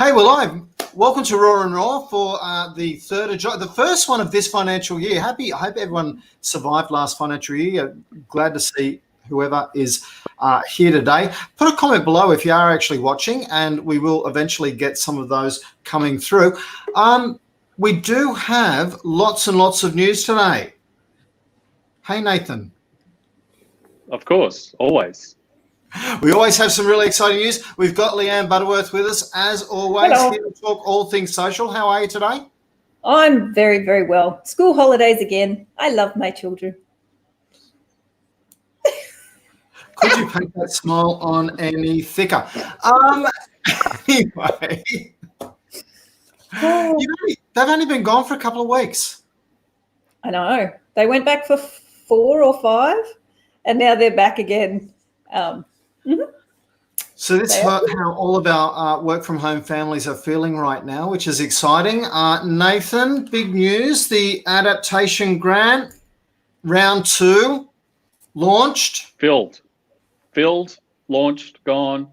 Hey, we're live. Welcome to Raw and Raw for the first one of this financial year. I hope everyone survived last financial year. Glad to see whoever is here today. Put a comment below if you are actually watching, and we will eventually get some of those coming through. We do have lots and lots of news today. Hey, Nathan. Of course, always. We always have some really exciting news. We've got Leanne Butterworth with us, as always, Hello. here to talk all things social. How are you today? I'm very, very well. School holidays again. I love my children. Could you paint that smile on any thicker? Anyway, they've only been gone for a couple of weeks. I know. They went back for 4 or 5, and now they're back again. So this is how all of our work from home families are feeling right now, which is exciting. Nathan, big news. The adaptation grant, round 2, launched. Filled, launched, gone.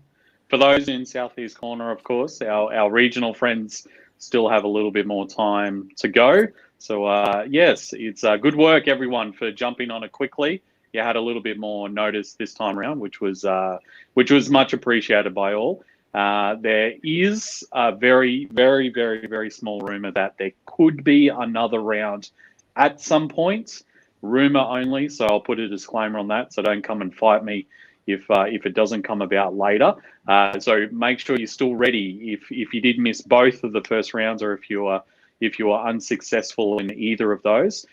For those in Southeast Corner, of course, our regional friends still have a little bit more time to go. So yes, it's good work, everyone, for jumping on it quickly. You had a little bit more notice this time around, which was much appreciated by all. There is a very, very, very, very small rumor that there could be another round at some point. Rumor only, so I'll put a disclaimer on that. So don't come and fight me if it doesn't come about later. So make sure you're still ready if you did miss both of the first rounds, or if you are unsuccessful in either of those.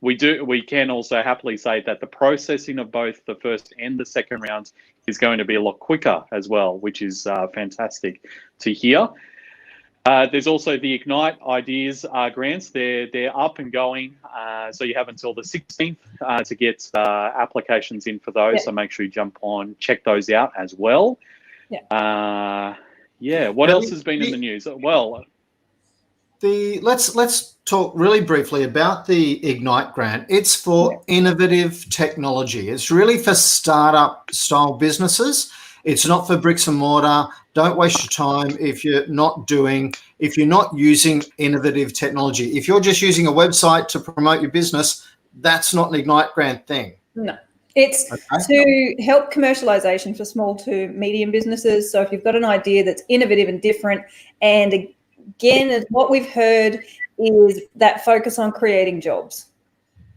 We can also happily say that the processing of both the first and the second rounds is going to be a lot quicker as well, which is fantastic to hear. There's also the Ignite Ideas grants. They're up and going, so you have until the 16th to get applications in for those. Yeah. So make sure you jump on, check those out as well. Yeah. What else has been in the news? Well, let's talk really briefly about the Ignite grant. It's for innovative technology. It's really for startup style businesses. It's not for bricks and mortar. Don't waste your time if you're not using innovative technology. If you're just using a website to promote your business, that's not an Ignite grant thing. No. It's to help commercialization for small to medium businesses. So if you've got an idea that's innovative and different, and again, what we've heard is that focus on creating jobs.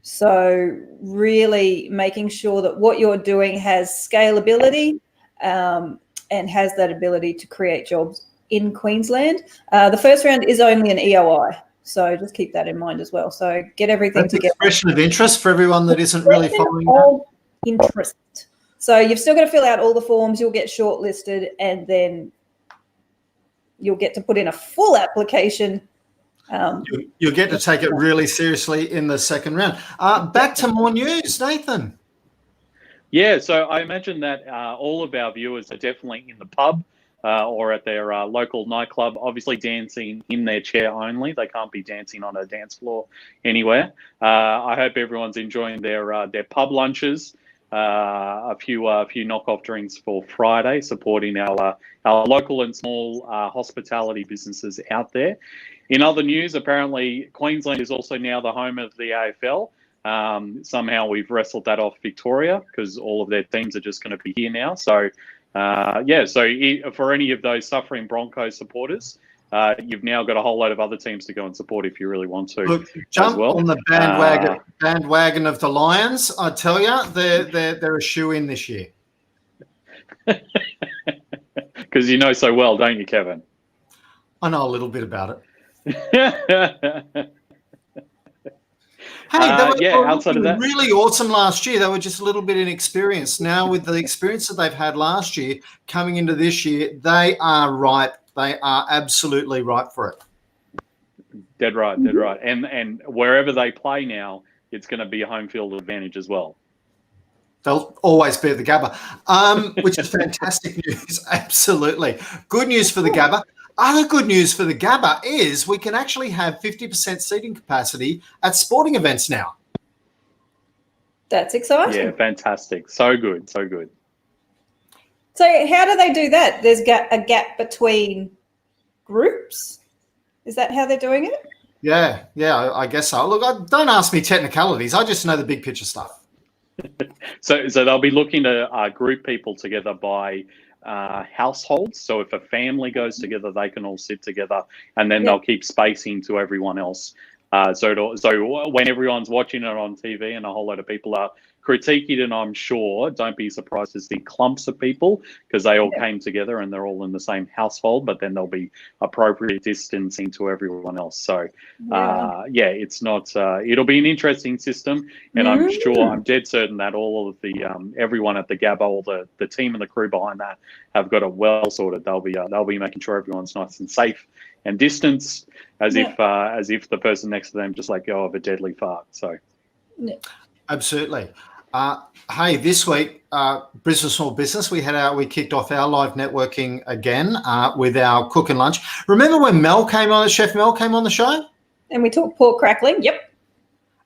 So really making sure that what you're doing has scalability and has that ability to create jobs in Queensland. The first round is only an EOI, so just keep that in mind as well. So get everything together. Expression of interest for everyone that isn't really following that. Interest. So you've still got to fill out all the forms. You'll get shortlisted, and then you'll get to put in a full application. You'll get to take it really seriously in the second round. Back to more news, Nathan. Yeah, so I imagine that all of our viewers are definitely in the pub or at their local nightclub, obviously dancing in their chair only. They can't be dancing on a dance floor anywhere. I hope everyone's enjoying their pub lunches. A few knockoff drinks for Friday, supporting our local and small hospitality businesses out there. In other news, apparently Queensland is also now the home of the AFL. Somehow we've wrestled that off Victoria because all of their teams are just going to be here now. So so for any of those suffering Broncos supporters, you've now got a whole load of other teams to go and support if you really want to. Look, jump on the bandwagon of the Lions. I tell you, they're a shoe-in this year. Because you know so well, don't you, Kevin? I know a little bit about it. Hey, they were outside of that, really awesome last year. They were just a little bit inexperienced. Now, with the experience that they've had last year, coming into this year, they are ripe. They are absolutely ripe for it. Dead right. And wherever they play now, it's going to be a home field advantage as well. They'll always be at the Gabba, which is fantastic news. Absolutely. Good news for the Gabba. Other good news for the Gabba is we can actually have 50% seating capacity at sporting events now. That's exciting. Yeah, fantastic. So good. So how do they do that? There's a gap between groups. Is that how they're doing it? Yeah, I guess so. Look, don't ask me technicalities. I just know the big picture stuff. So they'll be looking to group people together by households. So if a family goes together, they can all sit together, and then they'll keep spacing to everyone else. So when everyone's watching it on TV and a whole lot of people are critiquing it, I'm sure, don't be surprised to see clumps of people because they all came together and they're all in the same household, but then there'll be appropriate distancing to everyone else. So, it's not, it'll be an interesting system. And I'm sure, I'm dead certain that all of the, everyone at the Gabba, all the team and the crew behind that have got it well sorted. They'll be making sure everyone's nice and safe and distanced as if the person next to them just let go of a deadly fart. So, absolutely. Hey, this week, Brisbane Small Business, we kicked off our live networking again with our cook and lunch. Remember when Chef Mel came on the show? And we talked pork crackling. Yep.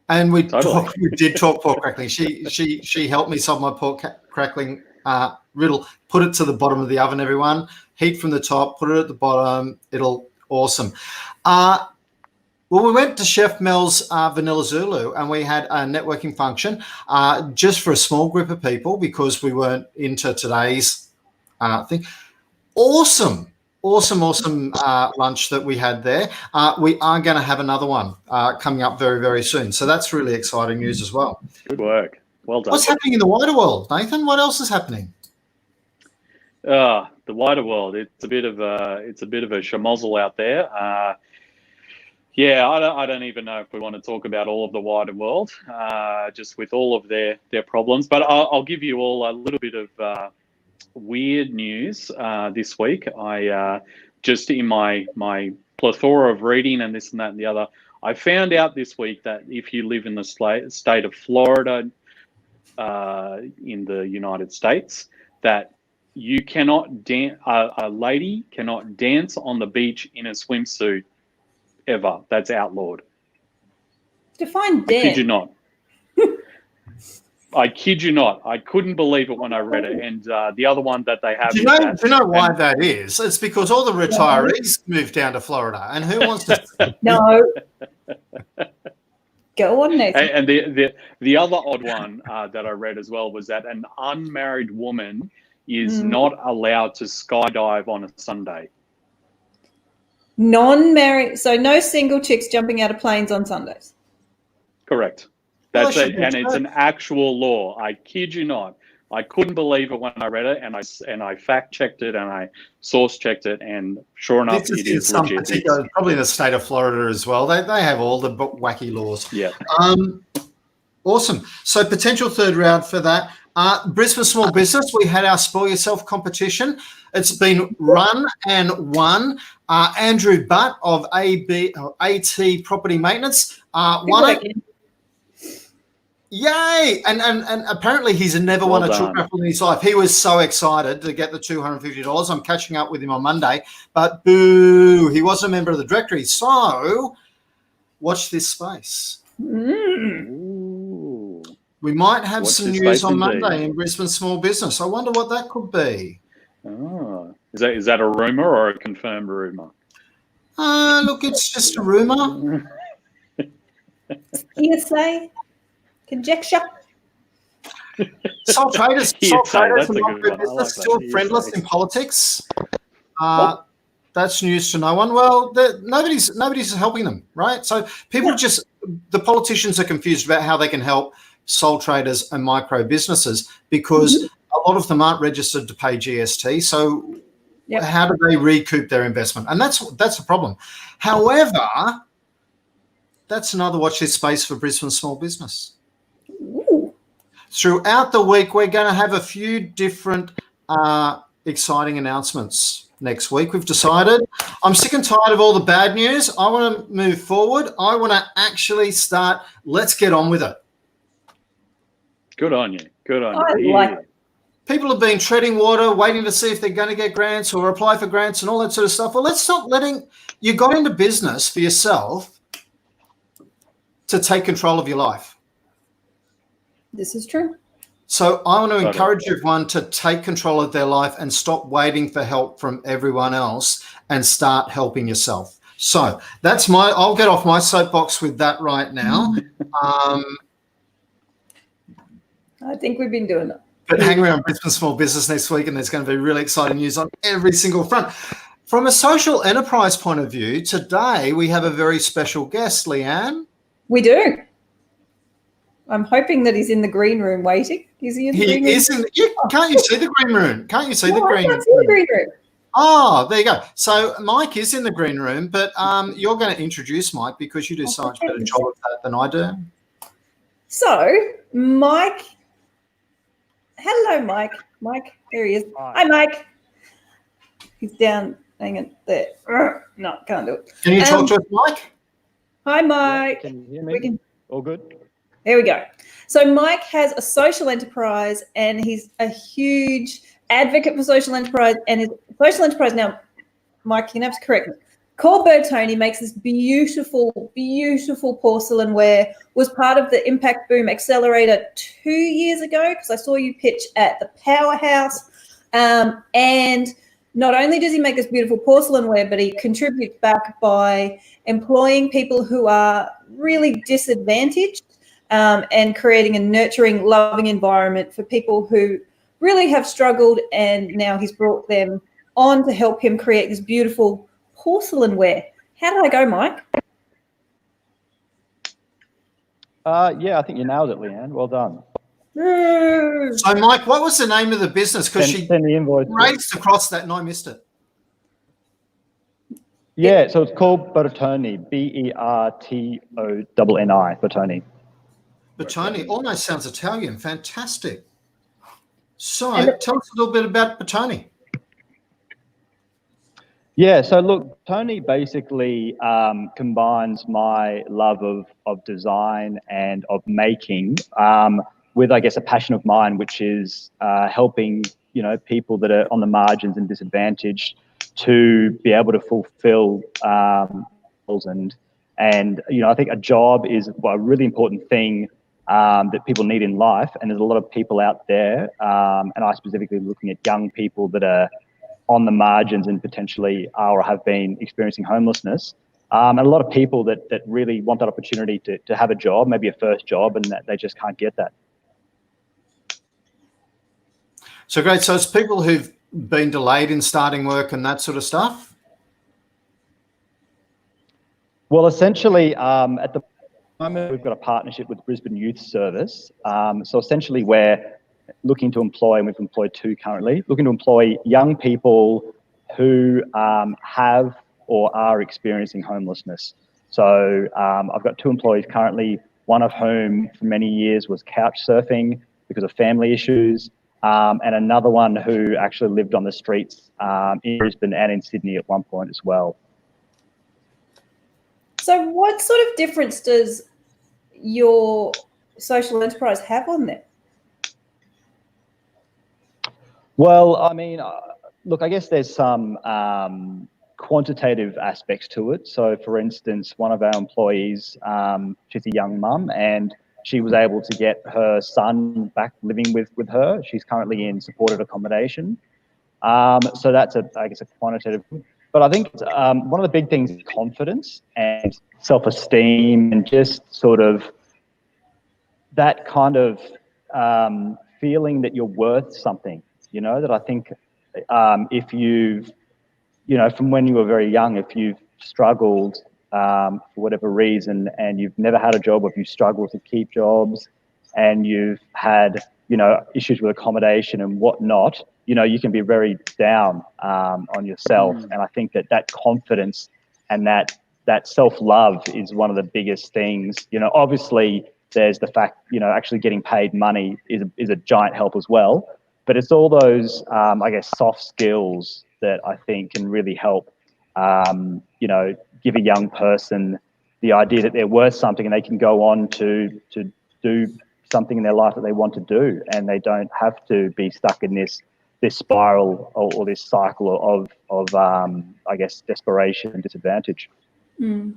And we did talk pork crackling. She helped me solve my pork crackling riddle. Put it to the bottom of the oven, everyone. Heat from the top. Put it at the bottom. Awesome. Well, we went to Chef Mel's Vanilla Zulu, and we had a networking function just for a small group of people because we weren't into today's thing. Awesome lunch that we had there. We are going to have another one coming up very, very soon. So that's really exciting news as well. Good work. Well done. What's happening in the wider world, Nathan? What else is happening? The wider world. It's a bit of a schmozzle out there. I don't even know if we want to talk about all of the wider world, just with all of their problems. But I'll give you all a little bit of weird news this week. I just in my plethora of reading and this and that and the other, I found out this week that if you live in the state of Florida in the United States, that you cannot a lady cannot dance on the beach in a swimsuit ever. That's outlawed. Define dance. I kid you not. I kid you not. I couldn't believe it when I read it. And the other one that they have. Do you know why that is? It's because all the retirees moved down to Florida, and who wants to? No. Go on, Nathan. And the other odd one that I read as well was that an unmarried woman is not allowed to skydive on a Sunday. Non-married, so no single chicks jumping out of planes on Sundays. Correct. That's it, and it's an actual law. I kid you not. I couldn't believe it when I read it, and I fact checked it and I source checked it, and sure enough, it is legit. Probably in the state of Florida as well. They have all the wacky laws. Yeah. Awesome. So potential third round for that. Brisbane Small Business, we had our Spoil Yourself competition. It's been run and won. Andrew Butt of AT Property Maintenance won it. Yay! And apparently he's never won a chook raffle in his life. He was so excited to get the $250. I'm catching up with him on Monday, but boo, he wasn't a member of the directory. So watch this space. We might have some news on Monday in Brisbane Small Business. I wonder what that could be. Oh, is that a rumor or a confirmed rumor? Look, it's just a rumor. Hearsay, conjecture. Sole traders and micro-business still friendless in politics. That's news to no one. Well, nobody's helping them, right? So people the politicians are confused about how they can help sole traders and micro businesses because a lot of them aren't registered to pay GST. So how do they recoup their investment? And that's a problem. However, that's another watch this space for Brisbane Small Business. Ooh. Throughout the week, we're going to have a few different exciting announcements next week. We've decided. I'm sick and tired of all the bad news. I want to move forward. I want to actually start. Let's get on with it. Good on you. Good on you. Like it. People have been treading water, waiting to see if they're going to get grants or apply for grants and all that sort of stuff. Well, let's stop you got into business for yourself to take control of your life. This is true. So I want to Got it. encourage everyone to take control of their life and stop waiting for help from everyone else and start helping yourself. So that's I'll get off my soapbox with that right now. I think we've been doing that. But hang around Brisbane Small Business next week, and there's going to be really exciting news on every single front. From a social enterprise point of view, today we have a very special guest, Leanne. We do. I'm hoping that he's in the green room waiting. Is he in the green room? He is in. Can't you see the green room? Can't you see the green room? I can't see the green room. Oh, there you go. So Mike is in the green room, but you're going to introduce Mike because you do so much better job of that than I do. So, Mike. Hello, Mike. Mike, there he is. Hi, Mike. He's down. Hang on there. No, can't do it. Can you talk to us, Mike? Hi, Mike. Yeah, can you hear me? All good? There we go. So Mike has a social enterprise, and he's a huge advocate for social enterprise. And his social enterprise now, Mike, you're going to have to correct me. Called Bertoni makes this beautiful, beautiful porcelain ware. Was part of the Impact Boom Accelerator 2 years ago because I saw you pitch at the Powerhouse. And not only does he make this beautiful porcelain ware, but he contributes back by employing people who are really disadvantaged and creating a nurturing, loving environment for people who really have struggled. And now he's brought them on to help him create this beautiful porcelain ware. How did I go, Mike? Yeah, I think you nailed it, Leanne. Well done. So, Mike, what was the name of the business? Because she send the invoice raced across that and I missed it. Yeah, so it's called Bertoni, Bertoni, Bertoni. Bertoni almost sounds Italian. Fantastic. So, tell us a little bit about Bertoni. Yeah, so look, Tony basically combines my love of design and of making with, I guess, a passion of mine, which is helping, people that are on the margins and disadvantaged to be able to fulfill goals. And I think a job is a really important thing that people need in life. And there's a lot of people out there, and I specifically looking at young people that are on the margins and potentially are or have been experiencing homelessness. And a lot of people that really want that opportunity to have a job, maybe a first job, and that they just can't get that. So great. So it's people who've been delayed in starting work and that sort of stuff? Well, essentially, at the moment, we've got a partnership with Brisbane Youth Service. So essentially, we're looking to employ, and we've employed 2 currently, looking to employ young people who have or are experiencing homelessness. So I've got 2 employees currently, one of whom for many years was couch surfing because of family issues, and another one who actually lived on the streets in Brisbane and in Sydney at one point as well. So what sort of difference does your social enterprise have on that? Well, I mean, look, I guess there's some quantitative aspects to it. So, for instance, one of our employees, she's a young mum, and she was able to get her son back living with her. She's currently in supported accommodation. So that's, I guess, a quantitative. But I think one of the big things is confidence and self-esteem and just sort of that kind of feeling that you're worth something. That I think if you've, from when you were very young, if you've struggled for whatever reason and you've never had a job, or if you struggle to keep jobs and you've had, issues with accommodation and whatnot, you can be very down on yourself. And I think that confidence and that self-love is one of the biggest things. Obviously there's the fact, actually getting paid money is a giant help as well. But it's all those, I guess, soft skills that I think can really help, give a young person the idea that they're worth something and they can go on to do something in their life that they want to do, and they don't have to be stuck in this spiral or this cycle of I guess, desperation and disadvantage.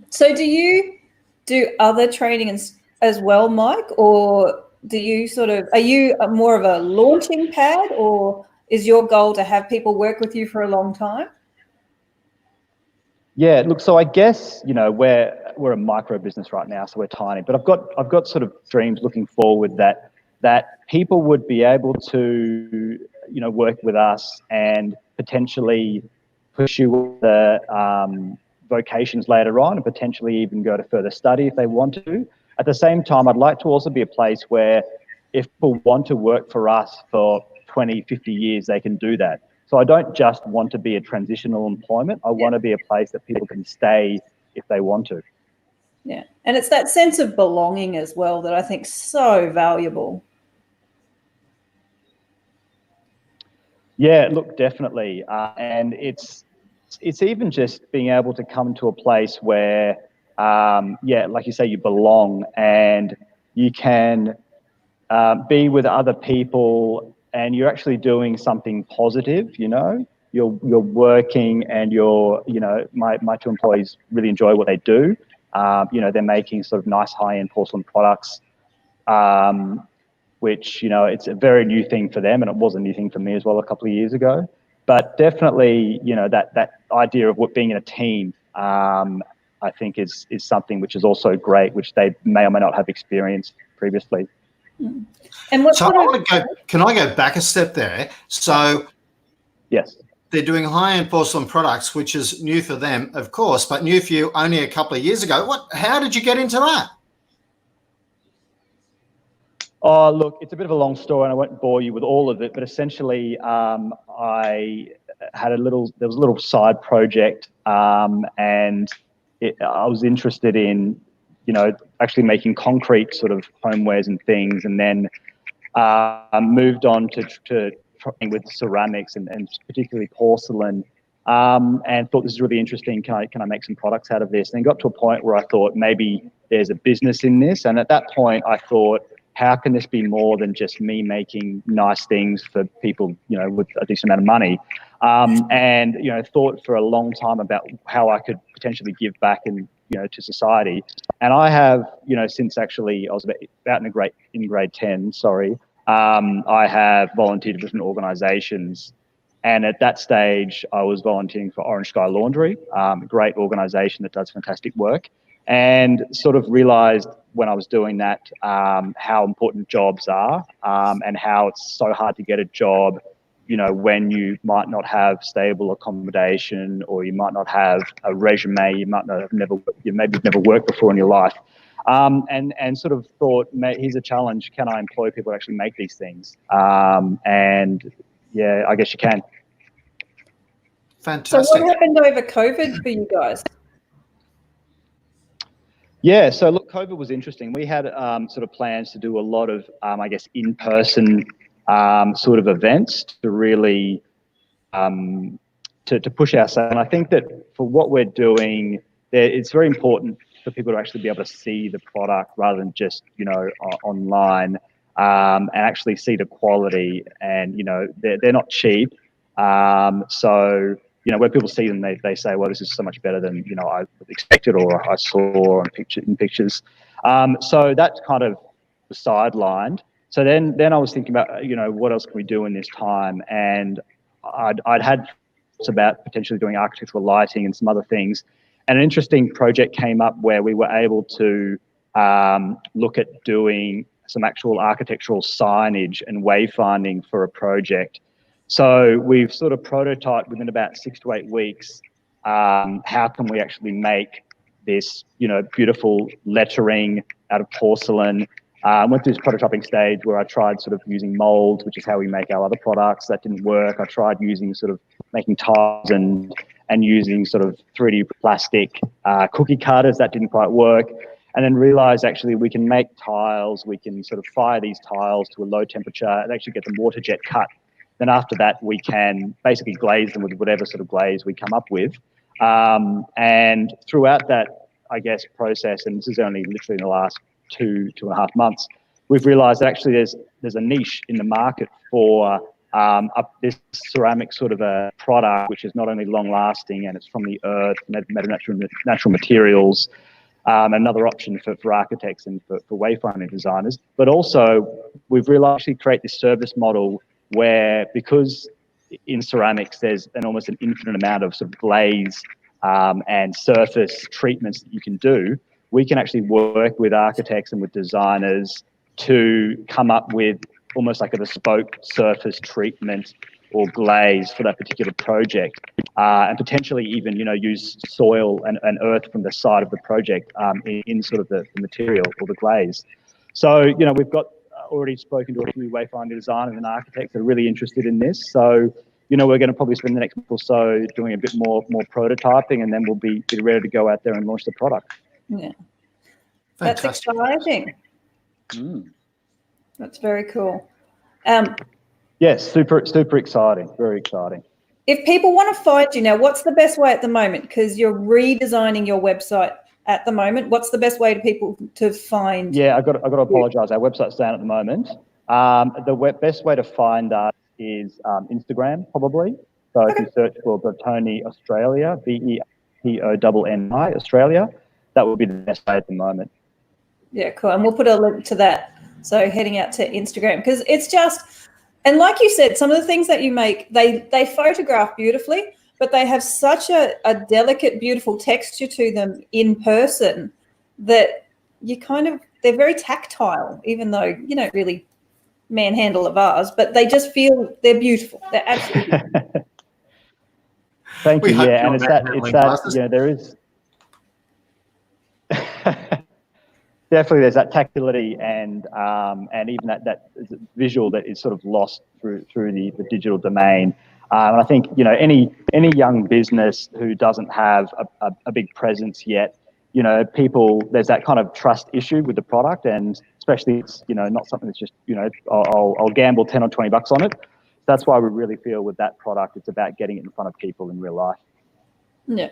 So do you do other training as well, Mike, or do you are you more of a launching pad, or is your goal to have people work with you for a long time? Yeah, look, so I guess, you know, we're a micro business right now, so we're tiny, but I've got sort of dreams looking forward that people would be able to, you know, work with us and potentially pursue the vocations later on, and potentially even go to further study if they want to. At the same time, I'd like to also be a place where if people want to work for us for 20, 50 years, they can do that. So I don't just want to be a transitional employment. I want to be a place that people can stay if they want to. Yeah, and it's that sense of belonging as well that I think is so valuable. Yeah, look, definitely, and it's even just being able to come to a place where, yeah, like you say, you belong and you can be with other people, and you're actually doing something positive. You know, you're working, and you know, my two employees really enjoy what they do. You know, they're making sort of nice high-end porcelain products, which, you know, it's a very new thing for them, and it was a new thing for me as well a couple of years ago. But definitely, you know, that idea of what being in a team, I think is something which is also great, which they may or may not have experienced previously. And what So I want to go. Can I go back a step there? So yes, they're doing high-end porcelain products, which is new for them, of course, but new for you only a couple of years ago. How did you get into that? oh, look, it's a bit of a long story, and I won't bore you with all of it. But essentially, I had there was a little side project, and I was interested in, you know, actually making concrete sort of homewares and things, and then moved on to trying with ceramics and particularly porcelain, and thought this is really interesting. Can I make some products out of this? And then got to a point where I thought maybe there's a business in this. And at that point, I thought, how can this be more than just me making nice things for people, you know, with a decent amount of money? And, you know, thought for a long time about how I could potentially give back and, you know, to society. And I have, you know, since actually I was about in grade 10, sorry, I have volunteered with different organisations. And at that stage, I was volunteering for Orange Sky Laundry, a great organisation that does fantastic work, and sort of realised when I was doing that how important jobs are, and how it's so hard to get a job, you know, when you might not have stable accommodation, or you might not have a resume, you might not have maybe you've never worked before in your life. And sort of thought, here's a challenge. Can I employ people to actually make these things? And yeah, I guess you can. Fantastic. So what happened over COVID for you guys? Yeah, so look, COVID was interesting. We had sort of plans to do a lot of, I guess, in-person sort of events to really to push ourselves. And I think that for what we're doing, it's very important for people to actually be able to see the product rather than just, you know, online, and actually see the quality. And, you know, they're not cheap. So, you know, when people see them, they say, well, this is so much better than, you know, I expected or I saw in pictures. So that kind of was sidelined. So then I was thinking about, you know, what else can we do in this time? And I'd had thoughts about potentially doing architectural lighting and some other things. And an interesting project came up where we were able to look at doing some actual architectural signage and wayfinding for a project. So we've sort of prototyped within about 6 to 8 weeks, how can we actually make this, you know, beautiful lettering out of porcelain. Went through this prototyping stage where I tried sort of using molds, which is how we make our other products. That didn't work. I tried using sort of making tiles and using sort of 3D plastic cookie cutters. That didn't quite work. And then realized actually we can make tiles. We can sort of fire these tiles to a low temperature and actually get them water jet cut. Then after that, we can basically glaze them with whatever sort of glaze we come up with. And throughout that, I guess, process, and this is only literally in the last 2.5 months, we've realized that actually there's a niche in the market for this ceramic sort of a product, which is not only long lasting and it's from the earth, made of natural materials, another option for architects and for wayfinding designers. But also, we've really actually create this service model where, because in ceramics there's almost an infinite amount of sort of glaze and surface treatments that you can do, we can actually work with architects and with designers to come up with almost like a bespoke surface treatment or glaze for that particular project, and potentially even, use soil and earth from the side of the project in sort of the material or the glaze. So, we've got already spoken to a few wayfinding designers and architects that are really interested in this. So, we're going to probably spend the next month or so doing a bit more prototyping, and then we'll be ready to go out there and launch the product. Yeah, Fantastic. that's exciting. That's very cool. Yes, super exciting, very exciting. If people want to find you now, what's the best way at the moment? Because you're redesigning your website at the moment. What's the best way to people to find? Yeah, I've got to apologise. Our website's down at the moment. The best way to find us is Instagram, probably. So if you search for Bertoni Australia, BETONNI Australia, that would be the best way at the moment. Yeah, cool. And we'll put a link to that. So heading out to Instagram, because it's just, and like you said, some of the things that you make, they photograph beautifully, but they have such a delicate, beautiful texture to them in person that they're very tactile, even though you don't really manhandle a vase, but they just feel they're beautiful. They're absolutely beautiful. Thank you. Yeah, and it's that there is definitely there's that tactility and even that visual that is sort of lost through the digital domain. And I think any young business who doesn't have a big presence yet, there's that kind of trust issue with the product, and especially it's not something that's just I'll gamble $10 or $20 on it. That's why we really feel with that product, it's about getting it in front of people in real life. Yeah.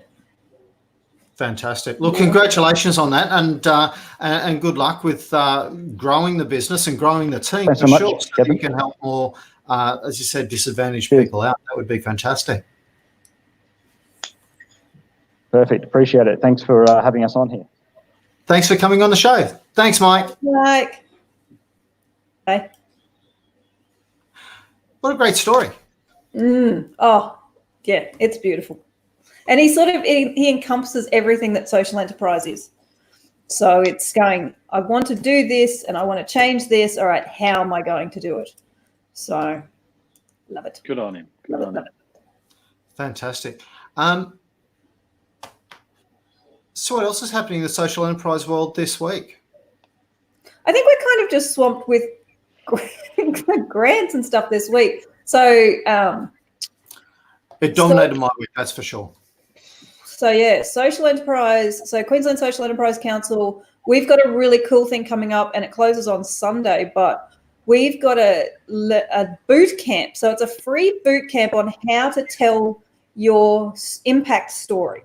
Fantastic. Look, congratulations on that, and good luck with growing the business and growing the team. Thanks for so sure, much, so Kevin. you can help more, as you said, disadvantaged people out. That would be fantastic. Perfect. Appreciate it. Thanks for having us on here. Thanks for coming on the show. Thanks, Mike. Mike. Bye. What a great story. Oh, yeah, it's beautiful. And he encompasses everything that social enterprise is. So it's going, I want to do this and I want to change this. All right, how am I going to do it? So love it. Good on him. Good on him. Fantastic. So what else is happening in the social enterprise world this week? I think we're kind of just swamped with grants and stuff this week. So it dominated my week, that's for sure. So yeah, social enterprise. So Queensland Social Enterprise Council, we've got a really cool thing coming up, and it closes on Sunday. But we've got a boot camp. So it's a free boot camp on how to tell your impact story.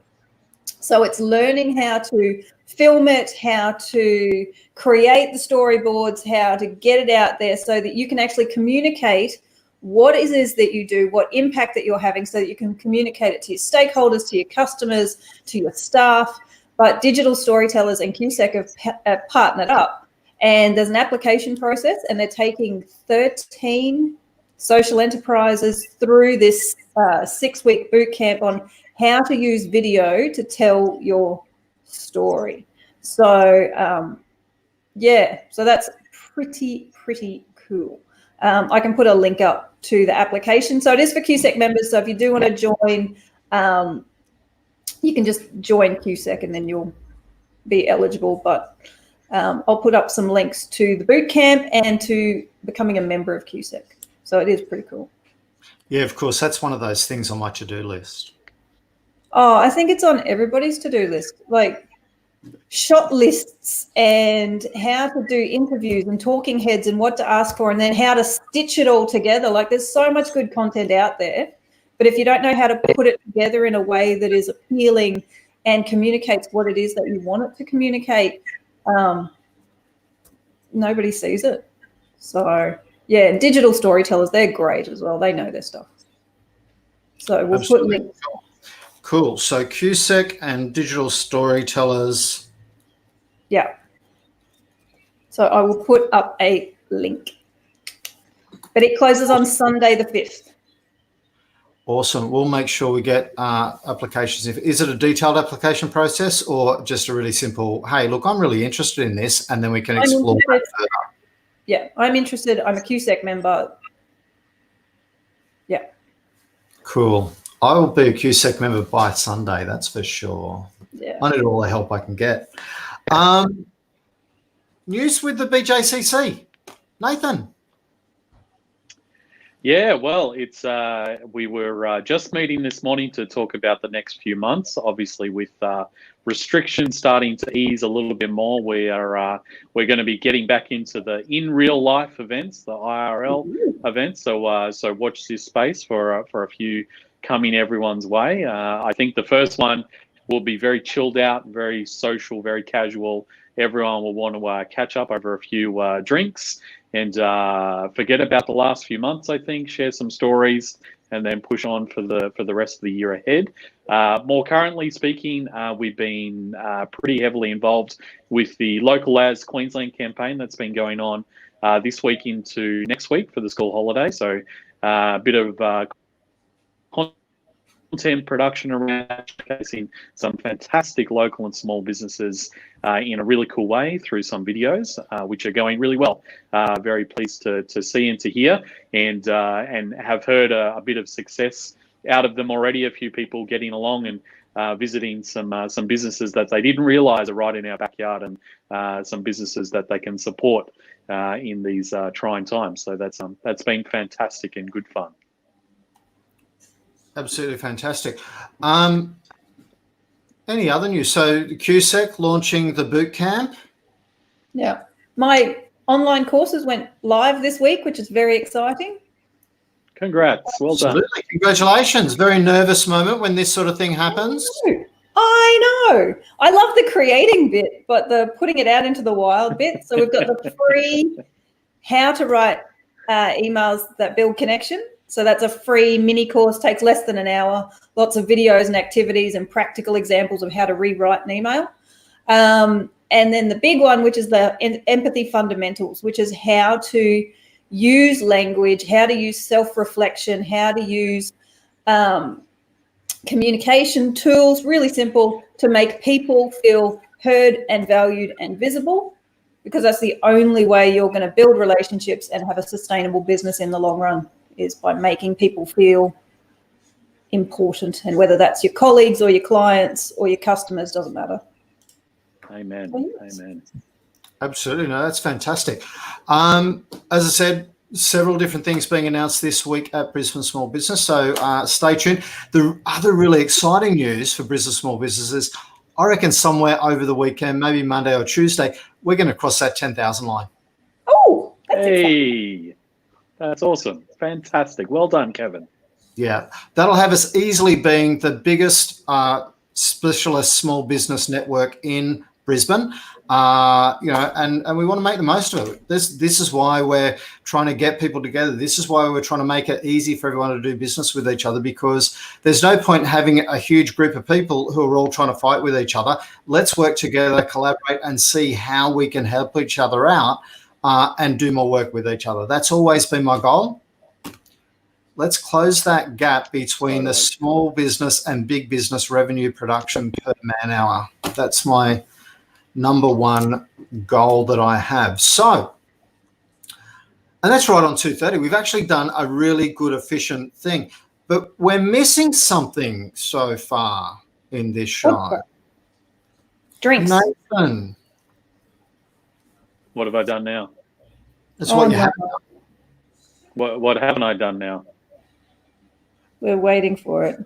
So it's learning how to film it, how to create the storyboards, how to get it out there, so that you can actually communicate what it is that you do, what impact that you're having, so that you can communicate it to your stakeholders, to your customers, to your staff. But Digital Storytellers and QSEC have partnered up, and there's an application process, and they're taking 13 social enterprises through this 6-week boot camp on how to use video to tell your story. So yeah, so that's pretty cool. I can put a link up to the application. So it is for QSEC members. So if you do want to join, you can just join QSEC and then you'll be eligible. But I'll put up some links to the boot camp and to becoming a member of QSEC. So it is pretty cool. Yeah, of course. That's one of those things on my to-do list. Oh, I think it's on everybody's to-do list. Like shot lists and how to do interviews and talking heads and what to ask for, and then how to stitch it all together. Like there's so much good content out there, but if you don't know how to put it together in a way that is appealing and communicates what it is that you want it to communicate, nobody sees it. So yeah, Digital Storytellers, they're great as well. They know their stuff. So we'll Absolutely. put links. Cool. So QSEC and Digital Storytellers Yeah. So I will put up a link. But it closes on Sunday the 5th. Awesome. We'll make sure we get applications. Is it a detailed application process or just a really simple, hey, look, I'm really interested in this, and then we can explore that further? Yeah, I'm interested. I'm a QSEC member. Yeah. Cool. I will be a QSEC member by Sunday, that's for sure. Yeah. I need all the help I can get. News with the BJCC. Nathan. Yeah, well, it's we were just meeting this morning to talk about the next few months. Obviously, with restrictions starting to ease a little bit more, we're going to be getting back into the in real life events, the IRL events. So so watch this space for a few coming everyone's way. I think the first one will be very chilled out, very social, very casual. Everyone will want to catch up over a few drinks and forget about the last few months. I think share some stories and then push on for the rest of the year ahead. More currently speaking, we've been pretty heavily involved with the Local As Queensland campaign that's been going on this week into next week for the school holiday. So a bit of content production around showcasing some fantastic local and small businesses in a really cool way through some videos, which are going really well. Very pleased to see and to hear, and have heard a bit of success out of them already. A few people getting along and visiting some businesses that they didn't realise are right in our backyard, and some businesses that they can support in these trying times. So that's been fantastic and good fun. Absolutely fantastic. Any other news? So QSEC launching the boot camp. Yeah. My online courses went live this week, which is very exciting. Congrats. Well done. Absolutely. Congratulations. Very nervous moment when this sort of thing happens. I know. I love the creating bit, but the putting it out into the wild bit. So we've got the free how to write emails that build connection. So that's a free mini course, takes less than an hour, lots of videos and activities and practical examples of how to rewrite an email. And then the big one, which is the empathy fundamentals, which is how to use language, how to use self-reflection, how to use communication tools, really simple, to make people feel heard and valued and visible, because that's the only way you're going to build relationships and have a sustainable business in the long run, is by making people feel important. And whether that's your colleagues or your clients or your customers, doesn't matter. Amen. Amen. Absolutely. No, that's fantastic. As I said, several different things being announced this week at Brisbane Small Business. So stay tuned. The other really exciting news for Brisbane Small Businesses, I reckon somewhere over the weekend, maybe Monday or Tuesday, we're going to cross that 10,000 line. Oh, that's exciting. Hey, that's awesome. Fantastic. Well done, Kevin. Yeah, that'll have us easily being the biggest specialist small business network in Brisbane. And we want to make the most of it. This is why we're trying to get people together. This is why we're trying to make it easy for everyone to do business with each other, because there's no point having a huge group of people who are all trying to fight with each other. Let's work together, collaborate, and see how we can help each other out and do more work with each other. That's always been my goal. Let's close that gap between the small business and big business revenue production per man hour. That's my number one goal that I have. So, and that's right on 2:30. We've actually done a really good, efficient thing, but we're missing something so far in this show. Drinks. Nathan. What have I done now? That's what you have. What haven't I done now? We're waiting for it.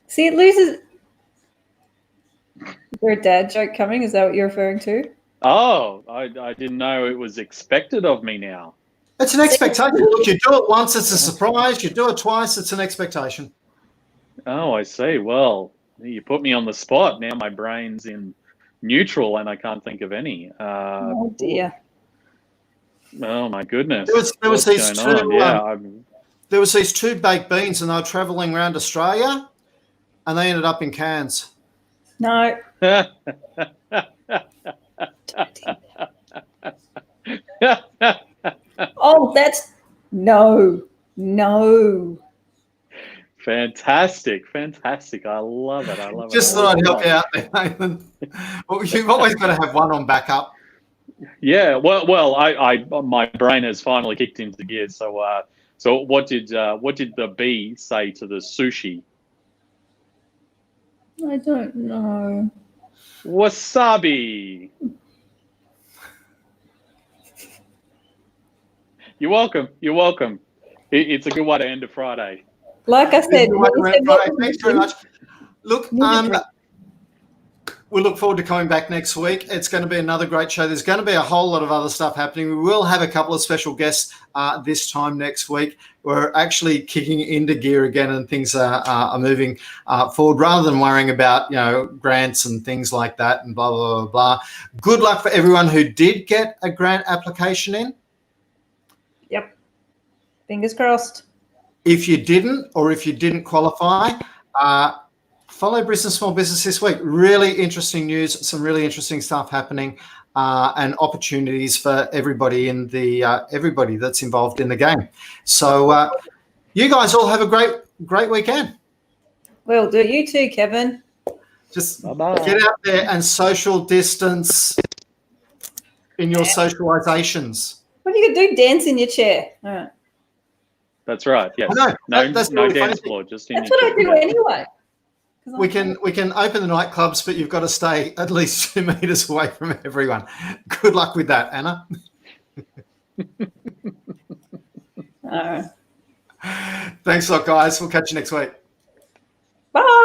See, it loses. Is there a dad joke coming? Is that what you're referring to? Oh, I didn't know it was expected of me now. It's an expectation. Look, you do it once, it's a surprise. You do it twice, it's an expectation. Oh, I see. Well, you put me on the spot. Now my brain's in neutral and I can't think of any. Oh, dear. Oh, my goodness. There was these two, Yeah, there was these two baked beans, and they were travelling around Australia, and they ended up in Cairns. No. Oh, that's no. Fantastic. I love it. Just thought I'd help you out there, Nathan. Well, you've always got to have one on backup. Yeah. Well, I my brain has finally kicked into gear. So, so what did the bee say to the sushi? I don't know. Wasabi. You're welcome. It's a good way to end a Friday. Like I said, Thanks very much. Look, we look forward to coming back next week. It's going to be another great show. There's going to be a whole lot of other stuff happening. We will have a couple of special guests this time next week. We're actually kicking into gear again, and things are moving forward rather than worrying about grants and things like that and blah blah blah blah. Good luck for everyone who did get a grant application in. Yep. Fingers crossed. If you didn't, or if you didn't qualify, follow Business Small Business this week. Really interesting news, some really interesting stuff happening, and opportunities for everybody in the everybody that's involved in the game. So you guys all have a great weekend. Will do. You too, Kevin. Just Bye-bye. get out there and social distance in your socializations. What are you going to do? Dance in your chair. All right. That's right. Yes. That's No really dance funny. floor. Just in That's your what I do chair. anyway. We can open the nightclubs, but you've got to stay at least 2 meters away from everyone. Good luck with that, Anna. All right. Thanks a lot, guys. We'll catch you next week. Bye.